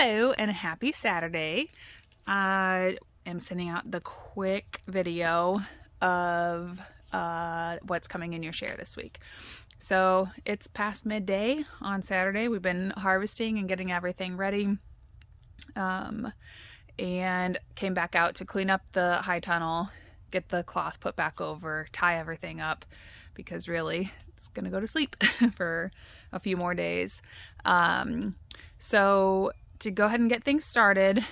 Hello and happy Saturday. I am sending out the quick video of what's coming in your share this week. So it's past midday on Saturday. We've been harvesting and getting everything ready, and came back out to clean up the high tunnel, get the cloth put back over, tie everything up, because really it's gonna go to sleep for a few more days. So to go ahead and get things started,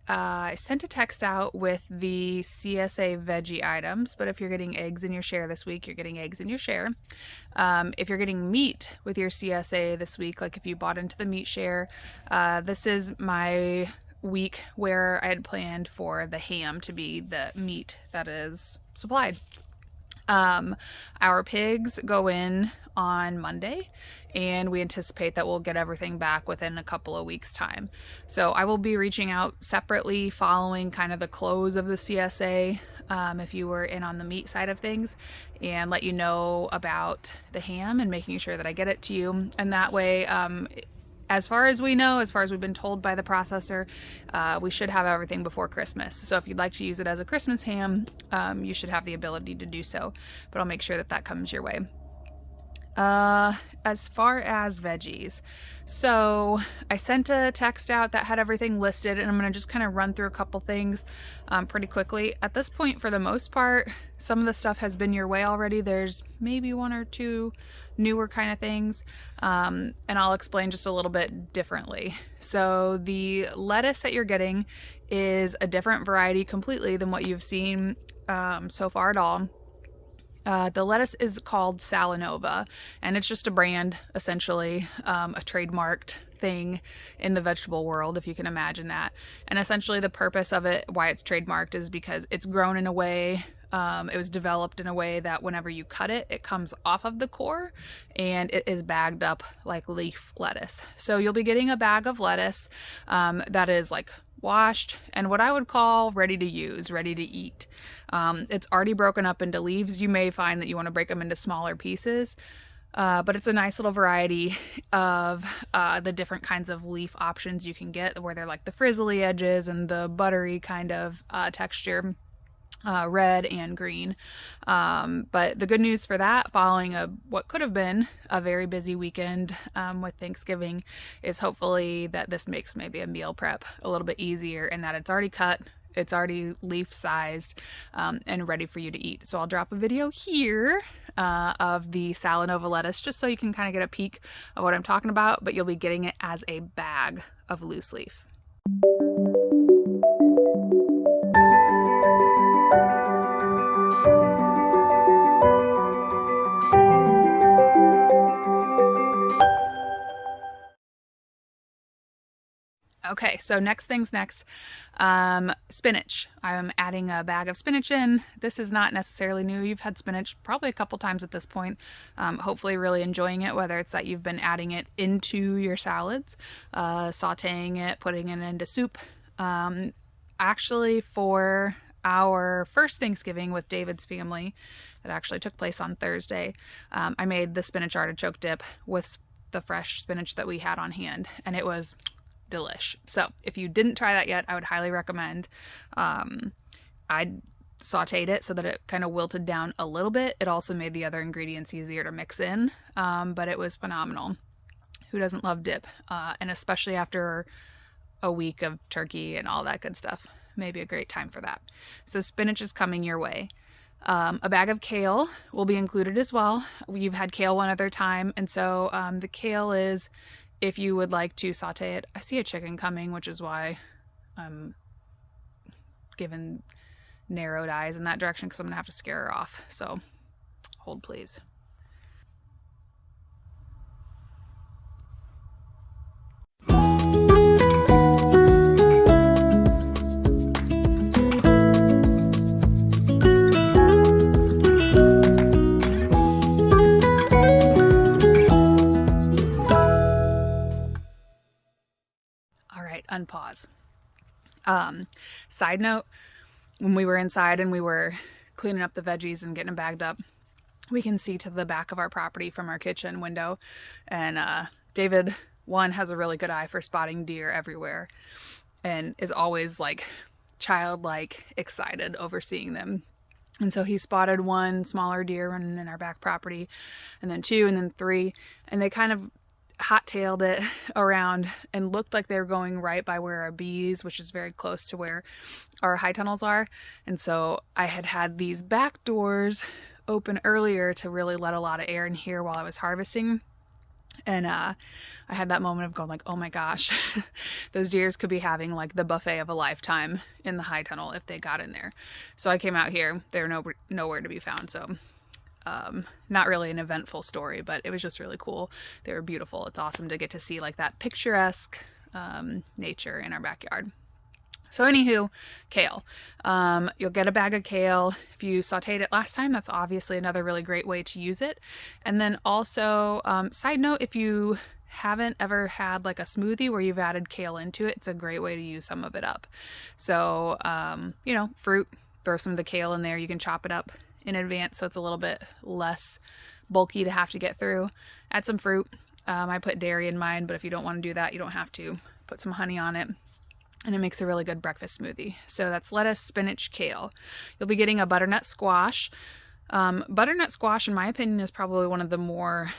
I sent a text out with the CSA veggie items, but if you're getting eggs in your share this week, you're getting eggs in your share. If you're getting meat with your CSA this week, like if you bought into the meat share, this is my week where I had planned for the ham to be the meat that is supplied. Our pigs go in on Monday, and we anticipate that we'll get everything back within a couple of weeks' time. So I will be reaching out separately following kind of the close of the CSA, if you were in on the meat side of things, and let you know about the ham and making sure that I get it to you. And that way, as far as we know, as far as we've been told by the processor, we should have everything before Christmas. So if you'd like to use it as a Christmas ham, you should have the ability to do so, but I'll make sure that that comes your way. As far as veggies, so I sent a text out that had everything listed, and I'm going to just kind of run through a couple things pretty quickly. At this point, for the most part, some of the stuff has been your way already. There's maybe one or two newer kind of things, and I'll explain just a little bit differently. So the lettuce that you're getting is a different variety completely than what you've seen so far at all. The lettuce is called Salanova, and it's just a brand, essentially, a trademarked thing in the vegetable world, if you can imagine that. And essentially the purpose of it, why it's trademarked, is because it's grown in a way, it was developed in a way that whenever you cut it, it comes off of the core and it is bagged up like leaf lettuce. So you'll be getting a bag of lettuce that is like washed and what I would call ready to use, ready to eat. It's already broken up into leaves. You may find that you want to break them into smaller pieces, but it's a nice little variety of the different kinds of leaf options you can get, where they're like the frizzly edges and the buttery kind of texture. Red and green. But the good news for that, following what could have been a very busy weekend with Thanksgiving, is hopefully that this makes maybe a meal prep a little bit easier, and that it's already cut, it's already leaf sized, and ready for you to eat. So I'll drop a video here of the Salanova lettuce, just so you can kind of get a peek of what I'm talking about, but you'll be getting it as a bag of loose leaf. Okay, so next things next, spinach. I'm adding a bag of spinach in. This is not necessarily new. You've had spinach probably a couple times at this point. Hopefully really enjoying it, whether it's that you've been adding it into your salads, sauteing it, putting it into soup. Actually, for our first Thanksgiving with David's family, that actually took place on Thursday, I made the spinach artichoke dip with the fresh spinach that we had on hand, and it was delish. So if you didn't try that yet, I would highly recommend. I sauteed it so that it kind of wilted down a little bit. It also made the other ingredients easier to mix in, but it was phenomenal. Who doesn't love dip? And especially after a week of turkey and all that good stuff, maybe a great time for that. So spinach is coming your way. A bag of kale will be included as well. We've had kale one other time, and so the kale is, if you would like to saute it. I see a chicken coming, which is why I'm giving narrowed eyes in that direction, because I'm gonna have to scare her off. So hold please. Unpause. Side note, when we were inside and we were cleaning up the veggies and getting them bagged up, we can see to the back of our property from our kitchen window, and David one has a really good eye for spotting deer everywhere and is always like childlike excited over seeing them. And so he spotted one smaller deer running in our back property, and then two, and then three, and they kind of hot-tailed it around and looked like they were going right by where our bees, which is very close to where our high tunnels are. And so I had these back doors open earlier to really let a lot of air in here while I was harvesting. And I had that moment of going like, oh my gosh, those deers could be having like the buffet of a lifetime in the high tunnel if they got in there. So I came out here. They were nowhere to be found. So not really an eventful story, but it was just really cool. They were beautiful. It's awesome to get to see like that picturesque nature in our backyard. So anywho, kale. You'll get a bag of kale. If you sauteed it last time, that's obviously another really great way to use it. And then also, side note, if you haven't ever had like a smoothie where you've added kale into it, it's a great way to use some of it up. So, you know, fruit, throw some of the kale in there. You can chop it up in advance so it's a little bit less bulky to have to get through. Add some fruit. I put dairy in mine, but if you don't want to do that, you don't have to. Put some honey on it, and it makes a really good breakfast smoothie. So that's lettuce, spinach, kale. You'll be getting a butternut squash. Butternut squash, in my opinion, is probably one of the more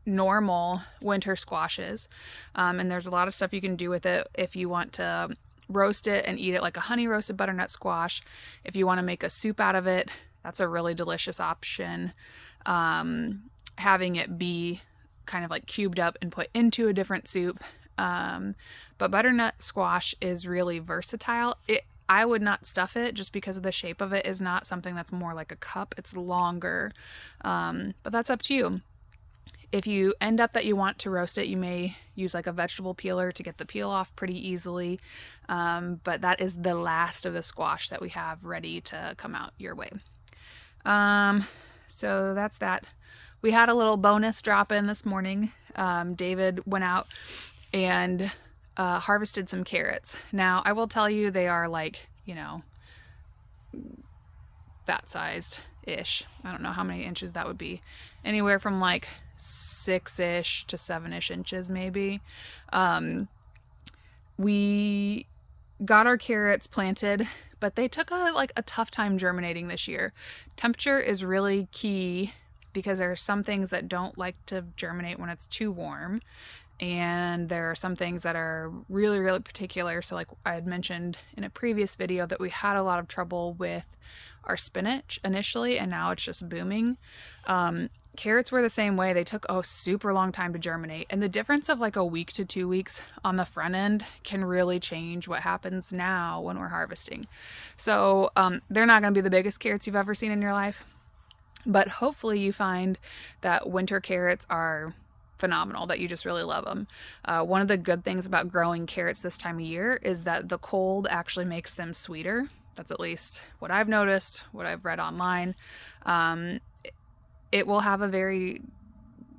normal winter squashes. And there's a lot of stuff you can do with it if you want to roast it and eat it like a honey roasted butternut squash. If you want to make a soup out of it, that's a really delicious option. Having it be kind of like cubed up and put into a different soup. But butternut squash is really versatile. I would not stuff it just because of the shape of it is not something that's more like a cup. It's longer. But that's up to you. If you end up that you want to roast it, you may use like a vegetable peeler to get the peel off pretty easily. But that is the last of the squash that we have ready to come out your way. So that's that. We had a little bonus drop in this morning. David went out and harvested some carrots. Now, I will tell you, they are like, you know, that sized-ish. I don't know how many inches that would be. Anywhere from like 6-ish to 7-ish inches maybe. We got our carrots planted, but they took a tough time germinating this year. Temperature is really key because there are some things that don't like to germinate when it's too warm. And there are some things that are really, really particular. So like I had mentioned in a previous video that we had a lot of trouble with our spinach initially, and now it's just booming. Carrots were the same way. They took a super long time to germinate. And the difference of like a week to 2 weeks on the front end can really change what happens now when we're harvesting. So they're not going to be the biggest carrots you've ever seen in your life. But hopefully you find that winter carrots are phenomenal, that you just really love them. One of the good things about growing carrots this time of year is that the cold actually makes them sweeter. That's at least what I've noticed, what I've read online. It will have a very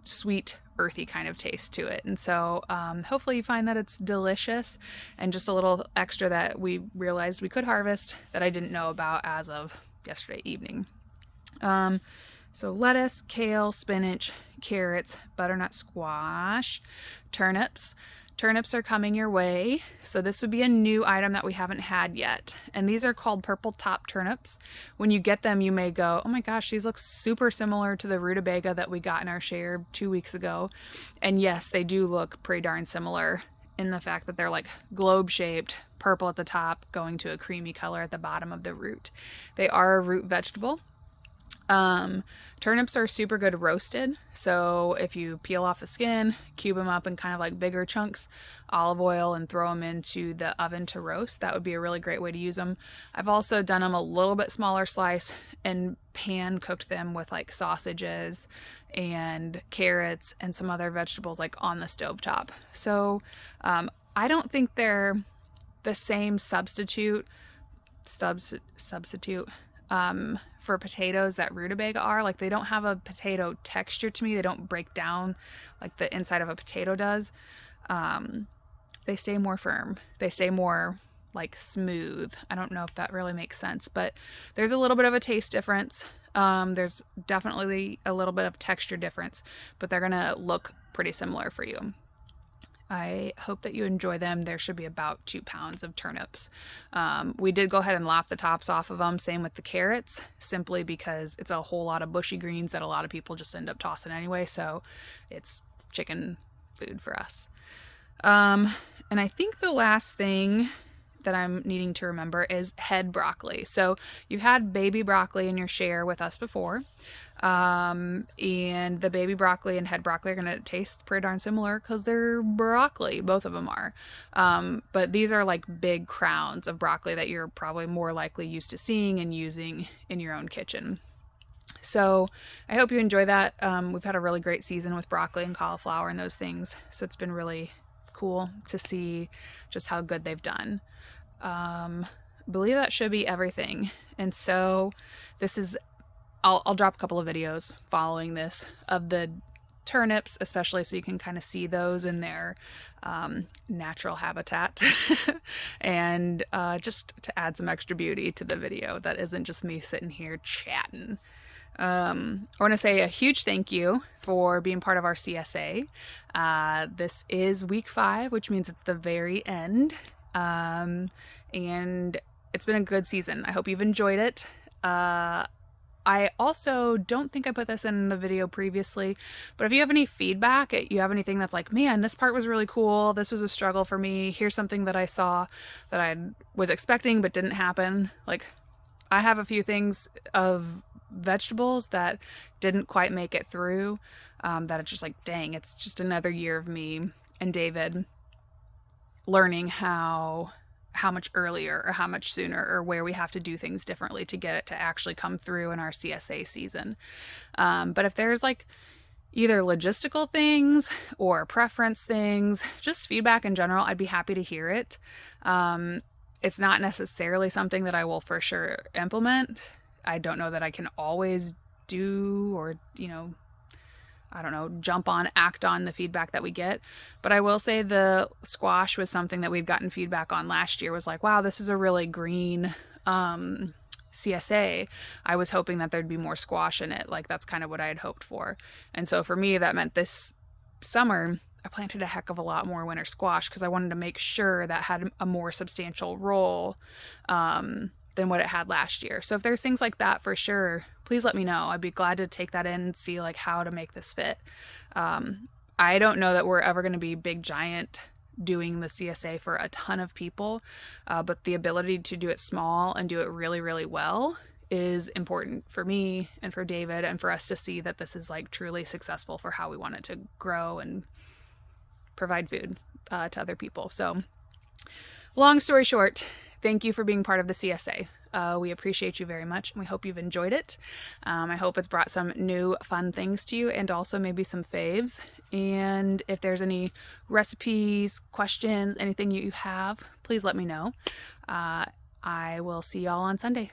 sweet, earthy kind of taste to it. And so hopefully you find that it's delicious, and just a little extra that we realized we could harvest that I didn't know about as of yesterday evening. So lettuce, kale, spinach, carrots, butternut squash, turnips. Turnips are coming your way. So this would be a new item that we haven't had yet. And these are called purple top turnips. When you get them, you may go, oh my gosh, these look super similar to the rutabaga that we got in our share 2 weeks ago. And yes, they do look pretty darn similar in the fact that they're like globe shaped, purple at the top, going to a creamy color at the bottom of the root. They are a root vegetable. Turnips are super good roasted. So if you peel off the skin, cube them up in kind of like bigger chunks, olive oil, and throw them into the oven to roast, that would be a really great way to use them. I've also done them a little bit smaller slice and pan cooked them with like sausages and carrots and some other vegetables like on the stovetop. So, I don't think they're the same substitute for potatoes that rutabaga are. Like, they don't have a potato texture to me. They don't break down like the inside of a potato does. They stay more firm. They stay more like smooth. I don't know if that really makes sense, but there's a little bit of a taste difference. There's definitely a little bit of texture difference, but they're gonna look pretty similar for you. I hope that you enjoy them. There should be about 2 pounds of turnips. We did go ahead and lop the tops off of them. Same with the carrots, simply because it's a whole lot of bushy greens that a lot of people just end up tossing anyway. So it's chicken food for us. And I think the last thing that I'm needing to remember is head broccoli. So you've had baby broccoli in your share with us before. And the baby broccoli and head broccoli are going to taste pretty darn similar because they're broccoli. Both of them are. But these are like big crowns of broccoli that you're probably more likely used to seeing and using in your own kitchen. So I hope you enjoy that. We've had a really great season with broccoli and cauliflower and those things. So it's been really cool to see just how good they've done. Believe that should be everything. And so this is, I'll drop a couple of videos following this of the turnips, especially so you can kind of see those in their natural habitat and just to add some extra beauty to the video that isn't just me sitting here chatting. I want to say a huge thank you for being part of our CSA. This is week 5, which means it's the very end. And it's been a good season. I hope you've enjoyed it. I also don't think I put this in the video previously, but if you have any feedback, you have anything that's like, man, this part was really cool, this was a struggle for me, here's something that I saw that I was expecting but didn't happen. Like, I have a few things of vegetables that didn't quite make it through, that it's just like, dang, it's just another year of me and David learning how much earlier or how much sooner or where we have to do things differently to get it to actually come through in our CSA season. But if there's like either logistical things or preference things, just feedback in general, I'd be happy to hear it. It's not necessarily something that I will for sure implement. I don't know that I can always do or, I don't know, act on the feedback that we get. But I will say the squash was something that we'd gotten feedback on last year, was like, wow, this is a really green CSA. I was hoping that there'd be more squash in it. Like, that's kind of what I had hoped for. And so for me, that meant this summer, I planted a heck of a lot more winter squash because I wanted to make sure that had a more substantial role than what it had last year. So if there's things like that, for sure, please let me know. I'd be glad to take that in and see like how to make this fit. I don't know that we're ever going to be big giant doing the CSA for a ton of people, but the ability to do it small and do it really, really well is important for me and for David and for us to see that this is like truly successful for how we want it to grow and provide food to other people. So long story short, thank you for being part of the CSA. We appreciate you very much, and we hope you've enjoyed it. I hope it's brought some new fun things to you and also maybe some faves. And if there's any recipes, questions, anything you have, please let me know. I will see y'all on Sunday.